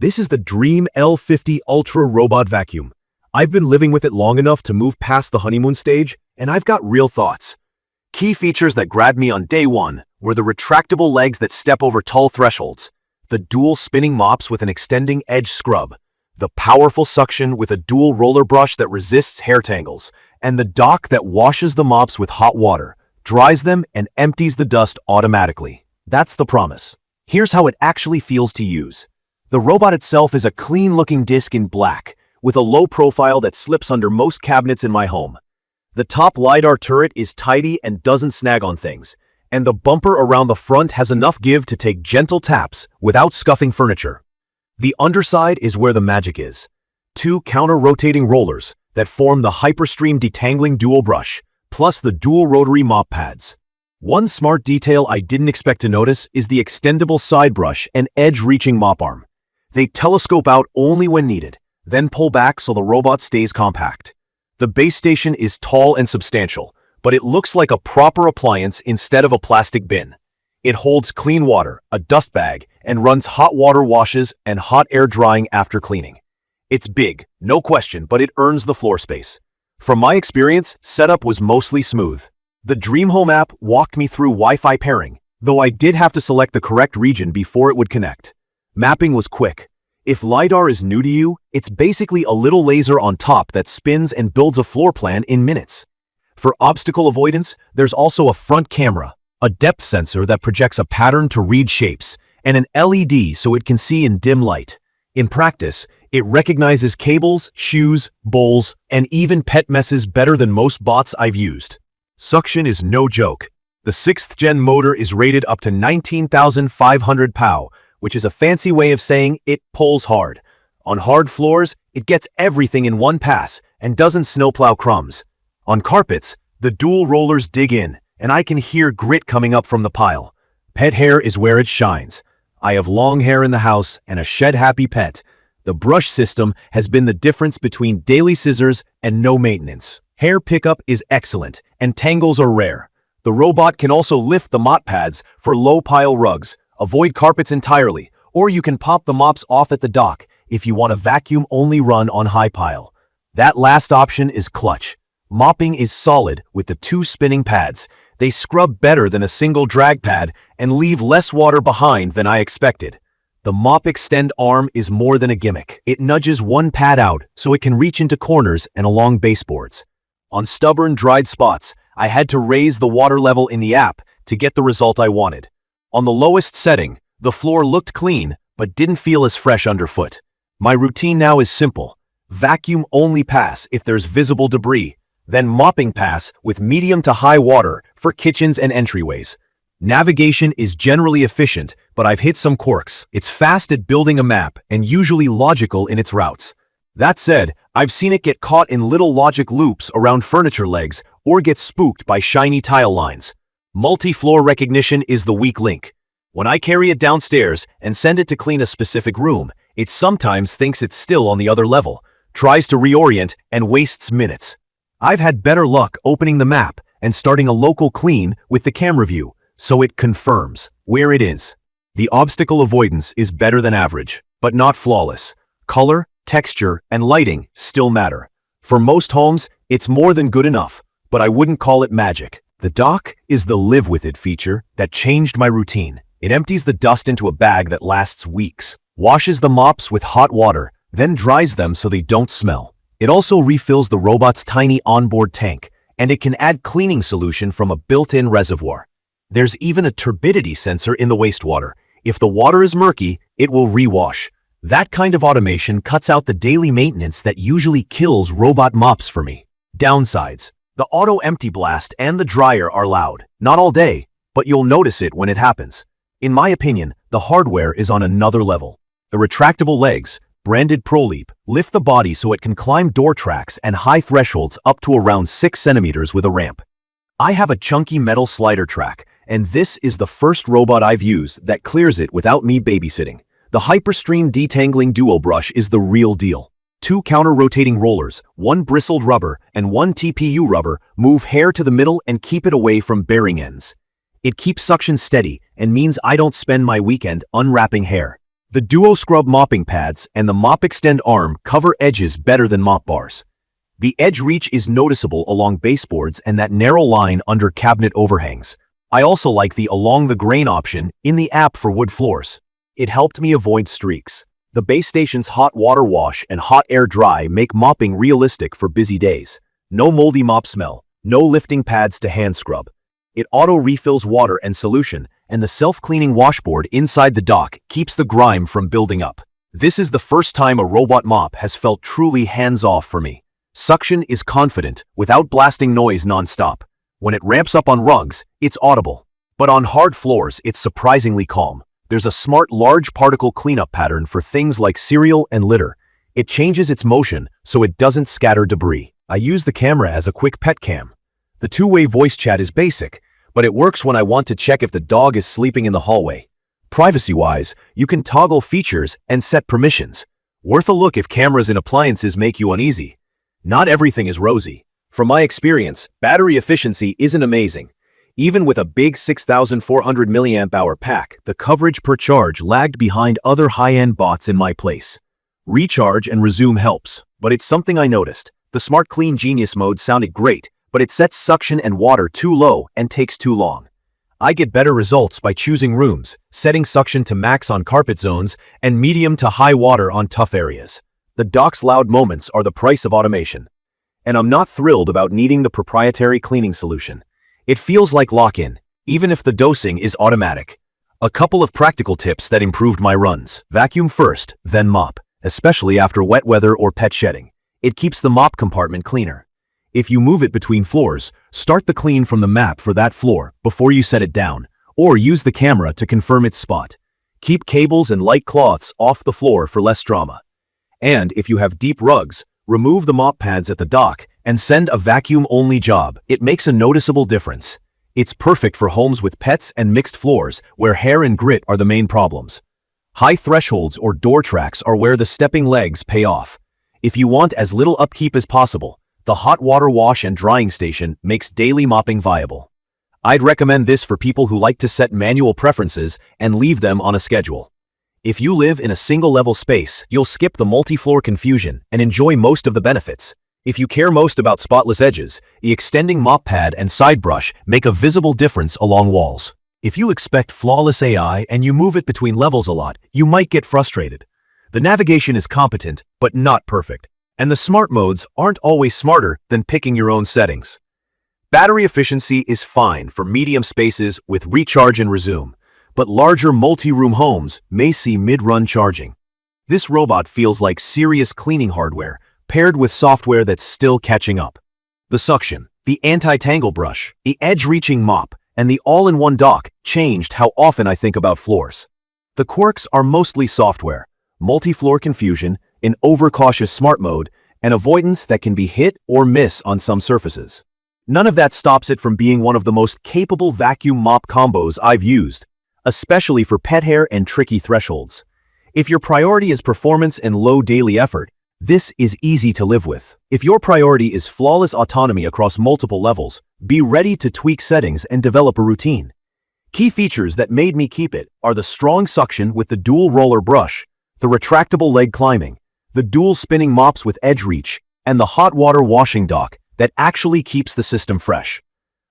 This is the Dreame L50 Ultra Robot Vacuum. I've been living with it long enough to move past the honeymoon stage, and I've got real thoughts. Key features that grabbed me on day one were the retractable legs that step over tall thresholds, the dual spinning mops with an extending edge scrub, the powerful suction with a dual roller brush that resists hair tangles, and the dock that washes the mops with hot water, dries them, and empties the dust automatically. That's the promise. Here's how it actually feels to use. The robot itself is a clean-looking disc in black, with a low profile that slips under most cabinets in my home. The top LiDAR turret is tidy and doesn't snag on things, and the bumper around the front has enough give to take gentle taps without scuffing furniture. The underside is where the magic is. Two counter-rotating rollers that form the HyperStream Detangling DuoBrush, plus the dual rotary mop pads. One smart detail I didn't expect to notice is the extendable side brush and edge-reaching mop arm. They telescope out only when needed, then pull back so the robot stays compact. The base station is tall and substantial, but it looks like a proper appliance instead of a plastic bin. It holds clean water, a dust bag, and runs hot water washes and hot air drying after cleaning. It's big, no question, but it earns the floor space. From my experience, setup was mostly smooth. The Dreame Home app walked me through Wi-Fi pairing, though I did have to select the correct region before it would connect. Mapping was quick. If LiDAR is new to you, it's basically a little laser on top that spins and builds a floor plan in minutes. For obstacle avoidance, there's also a front camera, a depth sensor that projects a pattern to read shapes, and an LED so it can see in dim light. In practice, it recognizes cables, shoes, bowls, and even pet messes better than most bots I've used. Suction is no joke. The 6th-gen motor is rated up to 19,500 POW, which is a fancy way of saying it pulls hard. On hard floors, it gets everything in one pass and doesn't snowplow crumbs. On carpets, the dual rollers dig in, and I can hear grit coming up from the pile. Pet hair is where it shines. I have long hair in the house and a shed-happy pet. The brush system has been the difference between daily scissors and no maintenance. Hair pickup is excellent, and tangles are rare. The robot can also lift the mop pads for low-pile rugs, avoid carpets entirely, or you can pop the mops off at the dock if you want a vacuum-only run on high pile. That last option is clutch. Mopping is solid with the two spinning pads. They scrub better than a single drag pad and leave less water behind than I expected. The mop extend arm is more than a gimmick. It nudges one pad out so it can reach into corners and along baseboards. On stubborn, dried spots, I had to raise the water level in the app to get the result I wanted. On the lowest setting, the floor looked clean, but didn't feel as fresh underfoot. My routine now is simple. Vacuum only pass if there's visible debris, then mopping pass with medium to high water for kitchens and entryways. Navigation is generally efficient, but I've hit some quirks. It's fast at building a map and usually logical in its routes. That said, I've seen it get caught in little logic loops around furniture legs or get spooked by shiny tile lines. Multi-floor recognition is the weak link. When I carry it downstairs and send it to clean a specific room, it sometimes thinks it's still on the other level, tries to reorient, and wastes minutes. I've had better luck opening the map and starting a local clean with the camera view, so it confirms where it is. The obstacle avoidance is better than average, but not flawless. Color, texture, and lighting still matter. For most homes, it's more than good enough, but I wouldn't call it magic. The dock is the live with it feature that changed my routine. It empties the dust into a bag that lasts weeks, washes the mops with hot water, then dries them so they don't smell. It also refills the robot's tiny onboard tank, and it can add cleaning solution from a built-in reservoir. There's even a turbidity sensor in the wastewater. If the water is murky, it will rewash. That kind of automation cuts out the daily maintenance that usually kills robot mops for me. Downsides. The auto empty blast and the dryer are loud. Not all day, but you'll notice it when it happens. In my opinion, the hardware is on another level. The retractable legs, branded ProLeap, lift the body so it can climb door tracks and high thresholds up to around 6 centimeters with a ramp. I have a chunky metal slider track, and this is the first robot I've used that clears it without me babysitting. The HyperStream Detangling DuoBrush is the real deal. Two counter-rotating rollers, one bristled rubber and one TPU rubber, move hair to the middle and keep it away from bearing ends. It keeps suction steady and means I don't spend my weekend unwrapping hair. The Duo Scrub mopping pads and the Mop Extend arm cover edges better than mop bars. The edge reach is noticeable along baseboards and that narrow line under cabinet overhangs. I also like the along the grain option in the app for wood floors. It helped me avoid streaks. The base station's hot water wash and hot air dry make mopping realistic for busy days. No moldy mop smell, no lifting pads to hand scrub. It auto-refills water and solution, and the self-cleaning washboard inside the dock keeps the grime from building up. This is the first time a robot mop has felt truly hands-off for me. Suction is confident, without blasting noise non-stop. When it ramps up on rugs, it's audible. But on hard floors, it's surprisingly calm. There's a smart large particle cleanup pattern for things like cereal and litter. It changes its motion so it doesn't scatter debris. I use the camera as a quick pet cam. The two-way voice chat is basic, but it works when I want to check if the dog is sleeping in the hallway. Privacy-wise, you can toggle features and set permissions. Worth a look if cameras in appliances make you uneasy. Not everything is rosy. From my experience, battery efficiency isn't amazing. Even with a big 6,400 mAh pack, the coverage per charge lagged behind other high-end bots in my place. Recharge and resume helps, but it's something I noticed. The Smart Clean Genius mode sounded great, but it sets suction and water too low and takes too long. I get better results by choosing rooms, setting suction to max on carpet zones, and medium to high water on tough areas. The dock's loud moments are the price of automation. And I'm not thrilled about needing the proprietary cleaning solution. It feels like lock-in, even if the dosing is automatic. A couple of practical tips that improved my runs. Vacuum first, then mop, especially after wet weather or pet shedding. It keeps the mop compartment cleaner. If you move it between floors, start the clean from the map for that floor before you set it down, or use the camera to confirm its spot. Keep cables and light cloths off the floor for less drama. And if you have deep rugs, remove the mop pads at the dock and send a vacuum-only job. It makes a noticeable difference. It's perfect for homes with pets and mixed floors where hair and grit are the main problems. High thresholds or door tracks are where the stepping legs pay off. If you want as little upkeep as possible, the hot water wash and drying station makes daily mopping viable. I'd recommend this for people who like to set manual preferences and leave them on a schedule. If you live in a single-level space, you'll skip the multi-floor confusion and enjoy most of the benefits. If you care most about spotless edges, the extending mop pad and side brush make a visible difference along walls. If you expect flawless AI and you move it between levels a lot, you might get frustrated. The navigation is competent, but not perfect. And the smart modes aren't always smarter than picking your own settings. Battery efficiency is fine for medium spaces with recharge and resume, but larger multi-room homes may see mid-run charging. This robot feels like serious cleaning hardware, paired with software that's still catching up. The suction, the anti-tangle brush, the edge-reaching mop, and the all-in-one dock changed how often I think about floors. The quirks are mostly software, multi-floor confusion, an overcautious smart mode, and avoidance that can be hit or miss on some surfaces. None of that stops it from being one of the most capable vacuum mop combos I've used, especially for pet hair and tricky thresholds. If your priority is performance and low daily effort, this is easy to live with. If your priority is flawless autonomy across multiple levels, be ready to tweak settings and develop a routine. Key features that made me keep it are the strong suction with the dual roller brush, the retractable leg climbing, the dual spinning mops with edge reach, and the hot water washing dock that actually keeps the system fresh.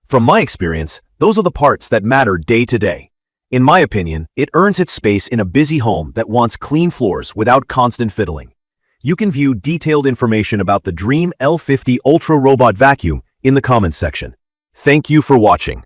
From my experience, those are the parts that matter day to day. In my opinion, it earns its space in a busy home that wants clean floors without constant fiddling. You can view detailed information about the Dreame L50 Ultra Robot Vacuum in the comments section. Thank you for watching.